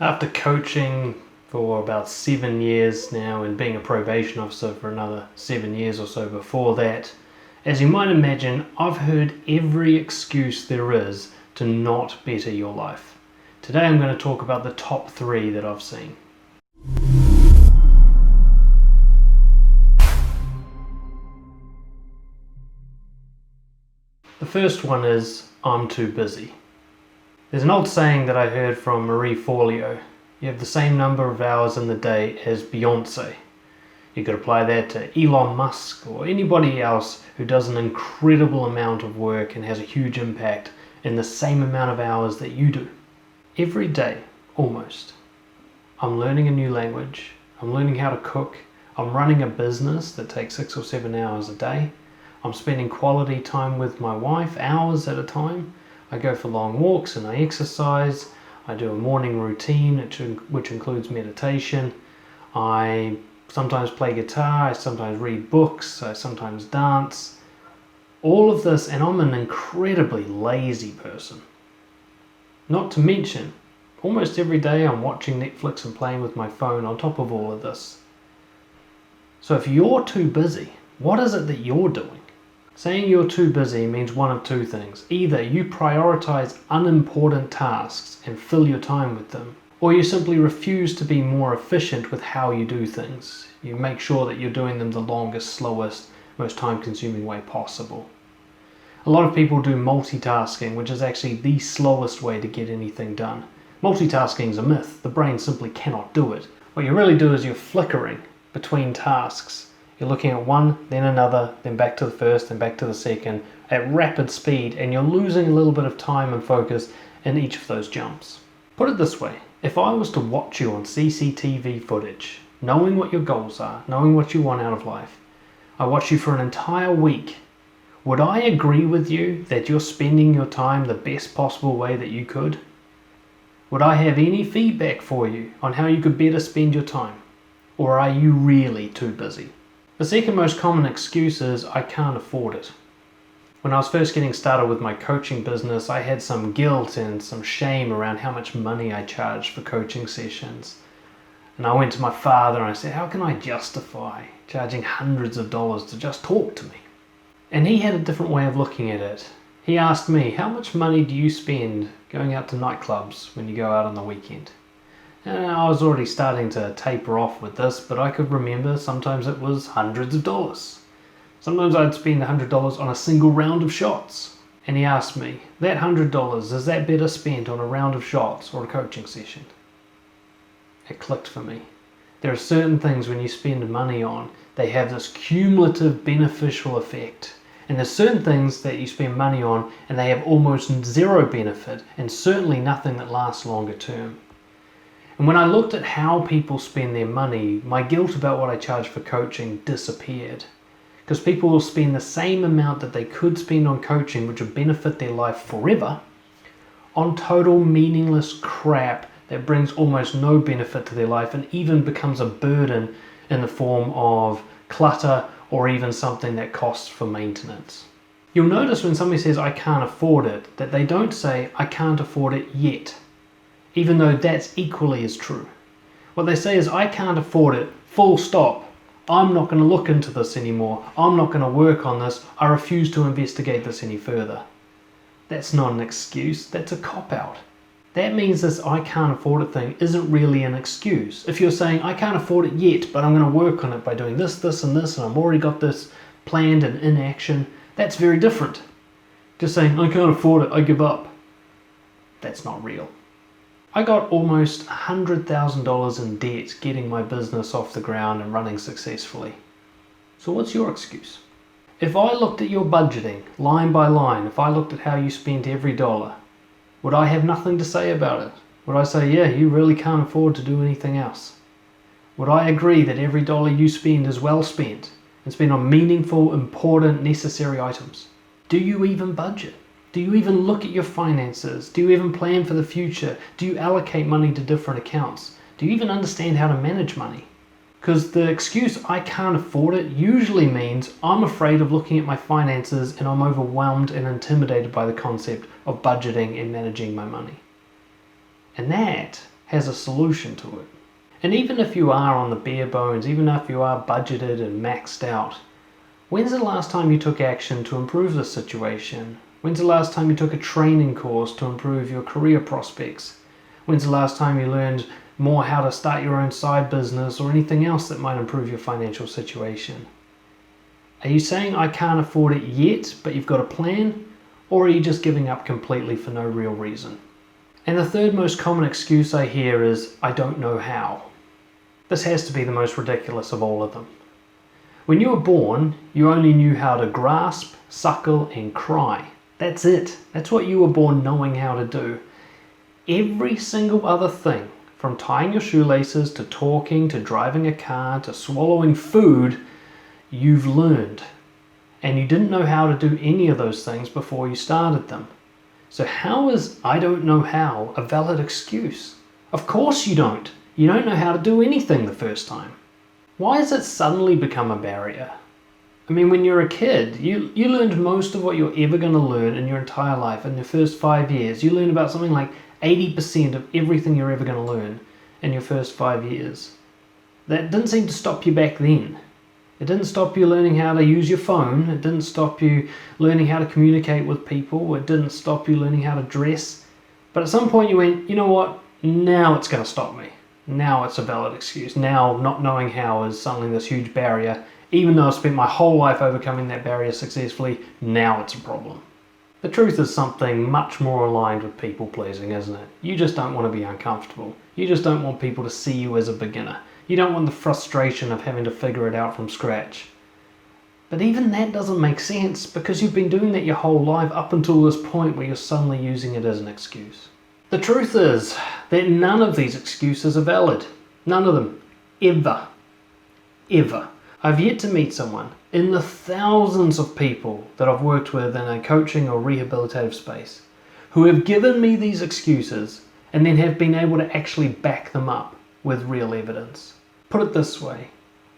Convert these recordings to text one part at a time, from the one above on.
After coaching for about 7 years now and being a probation officer for another 7 years or so before that, as you might imagine, I've heard every excuse there is to not better your life. Today I'm going to talk about the top 3 that I've seen. The first one is, I'm too busy. There's an old saying that I heard from Marie Forleo: you have the same number of hours in the day as Beyonce. You could apply that to Elon Musk or anybody else who does an incredible amount of work and has a huge impact in the same amount of hours that you do. Every day, almost, I'm learning a new language, I'm learning how to cook, I'm running a business that takes 6 or 7 hours a day, I'm spending quality time with my wife, hours at a time. I go for long walks and I exercise. I do a morning routine which includes meditation. I sometimes play guitar, I sometimes read books, I sometimes dance. All of this, and I'm an incredibly lazy person. Not to mention, almost every day I'm watching Netflix and playing with my phone on top of all of this. So if you're too busy, what is it that you're doing? Saying you're too busy means one of two things. Either you prioritize unimportant tasks and fill your time with them, or you simply refuse to be more efficient with how you do things. You make sure that you're doing them the longest, slowest, most time-consuming way possible. A lot of people do multitasking, which is actually the slowest way to get anything done. Multitasking is a myth. The brain simply cannot do it. What you really do is you're flickering between tasks. You're looking at one, then another, then back to the first, then back to the second, at rapid speed, and you're losing a little bit of time and focus in each of those jumps. Put it this way, if I was to watch you on CCTV footage, knowing what your goals are, knowing what you want out of life, I watch you for an entire week, would I agree with you that you're spending your time the best possible way that you could? Would I have any feedback for you on how you could better spend your time? Or are you really too busy? The second most common excuse is, I can't afford it. When I was first getting started with my coaching business, I had some guilt and some shame around how much money I charged for coaching sessions. And I went to my father and I said, how can I justify charging hundreds of dollars to just talk to me? And he had a different way of looking at it. He asked me, how much money do you spend going out to nightclubs when you go out on the weekend? And I was already starting to taper off with this, but I could remember sometimes it was hundreds of dollars. Sometimes I'd spend $100 on a single round of shots. And he asked me, that $100, is that better spent on a round of shots or a coaching session? It clicked for me. There are certain things when you spend money on, they have this cumulative beneficial effect. And there's certain things that you spend money on and they have almost zero benefit and certainly nothing that lasts longer term. And when I looked at how people spend their money, my guilt about what I charge for coaching disappeared. Because people will spend the same amount that they could spend on coaching, which would benefit their life forever, on total meaningless crap that brings almost no benefit to their life and even becomes a burden in the form of clutter or even something that costs for maintenance. You'll notice when somebody says, I can't afford it, that they don't say, I can't afford it yet. Even though that's equally as true. What they say is, I can't afford it, full stop. I'm not going to look into this anymore. I'm not going to work on this. I refuse to investigate this any further. That's not an excuse, that's a cop-out. That means this I can't afford it thing isn't really an excuse. If you're saying, I can't afford it yet, but I'm going to work on it by doing this, this, and this, and I've already got this planned and in action, that's very different. Just saying, I can't afford it, I give up. That's not real. I got almost $100,000 in debt getting my business off the ground and running successfully. So what's your excuse? If I looked at your budgeting, line by line, if I looked at how you spent every dollar, would I have nothing to say about it? Would I say, yeah, you really can't afford to do anything else? Would I agree that every dollar you spend is well spent and spent on meaningful, important, necessary items? Do you even budget? Do you even look at your finances? Do you even plan for the future? Do you allocate money to different accounts? Do you even understand how to manage money? Because the excuse, I can't afford it, usually means I'm afraid of looking at my finances and I'm overwhelmed and intimidated by the concept of budgeting and managing my money. And that has a solution to it. And even if you are on the bare bones, even if you are budgeted and maxed out, when's the last time you took action to improve the situation? When's the last time you took a training course to improve your career prospects? When's the last time you learned more how to start your own side business or anything else that might improve your financial situation? Are you saying I can't afford it yet, but you've got a plan? Or are you just giving up completely for no real reason? And the third most common excuse I hear is, I don't know how. This has to be the most ridiculous of all of them. When you were born, you only knew how to grasp, suckle, and cry. That's it. That's what you were born knowing how to do. Every single other thing, from tying your shoelaces to talking to driving a car to swallowing food, you've learned. And you didn't know how to do any of those things before you started them. So how is I don't know how a valid excuse? Of course you don't. You don't know how to do anything the first time. Why has it suddenly become a barrier? I mean, when you're a kid, you learned most of what you're ever going to learn in your entire life. In your first 5 years, you learn about something like 80% of everything you're ever going to learn in your first 5 years. That didn't seem to stop you back then. It didn't stop you learning how to use your phone. It didn't stop you learning how to communicate with people. It didn't stop you learning how to dress. But at some point you went, you know what? Now it's going to stop me. Now it's a valid excuse. Now not knowing how is suddenly this huge barrier. Even though I've spent my whole life overcoming that barrier successfully, now it's a problem. The truth is something much more aligned with people pleasing, isn't it? You just don't want to be uncomfortable. You just don't want people to see you as a beginner. You don't want the frustration of having to figure it out from scratch. But even that doesn't make sense because you've been doing that your whole life up until this point where you're suddenly using it as an excuse. The truth is that none of these excuses are valid. None of them. Ever. Ever. I've yet to meet someone in the thousands of people that I've worked with in a coaching or rehabilitative space who have given me these excuses and then have been able to actually back them up with real evidence. Put it this way,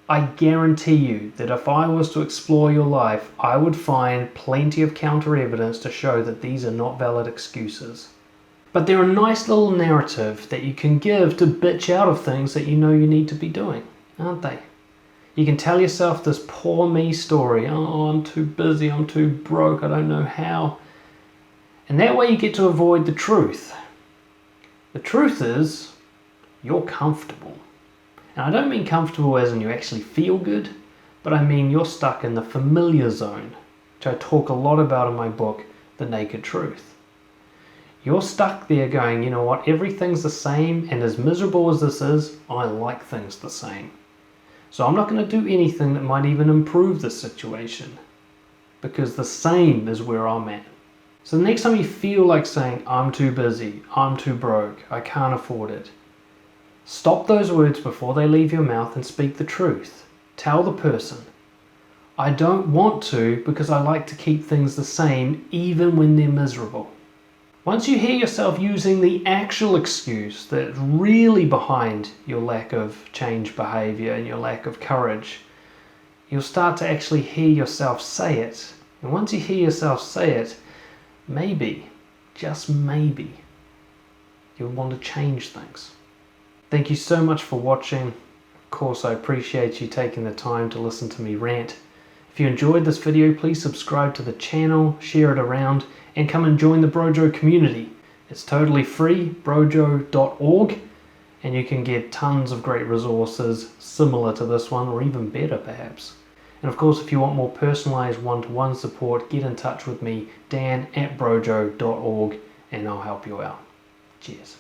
I guarantee you that if I was to explore your life, I would find plenty of counter evidence to show that these are not valid excuses. But they're a nice little narrative that you can give to bitch out of things that you know you need to be doing, aren't they? You can tell yourself this poor me story. Oh, I'm too busy, I'm too broke, I don't know how. And that way you get to avoid the truth. The truth is, you're comfortable. And I don't mean comfortable as in you actually feel good, but I mean you're stuck in the familiar zone, which I talk a lot about in my book, The Naked Truth. You're stuck there going, you know what, everything's the same, and as miserable as this is, I like things the same. So I'm not going to do anything that might even improve this situation, because the same is where I'm at. So the next time you feel like saying, I'm too busy, I'm too broke, I can't afford it, stop those words before they leave your mouth and speak the truth. Tell the person, I don't want to because I like to keep things the same even when they're miserable. Once you hear yourself using the actual excuse that's really behind your lack of change behavior and your lack of courage, you'll start to actually hear yourself say it. And once you hear yourself say it, maybe, just maybe, you'll want to change things. Thank you so much for watching. Of course, I appreciate you taking the time to listen to me rant. If you enjoyed this video, please subscribe to the channel, share it around, and come and join the Brojo community. It's totally free, brojo.org, and you can get tons of great resources similar to this one, or even better perhaps. And of course, if you want more personalized one-to-one support, get in touch with me, dan@brojo.org, and I'll help you out. Cheers.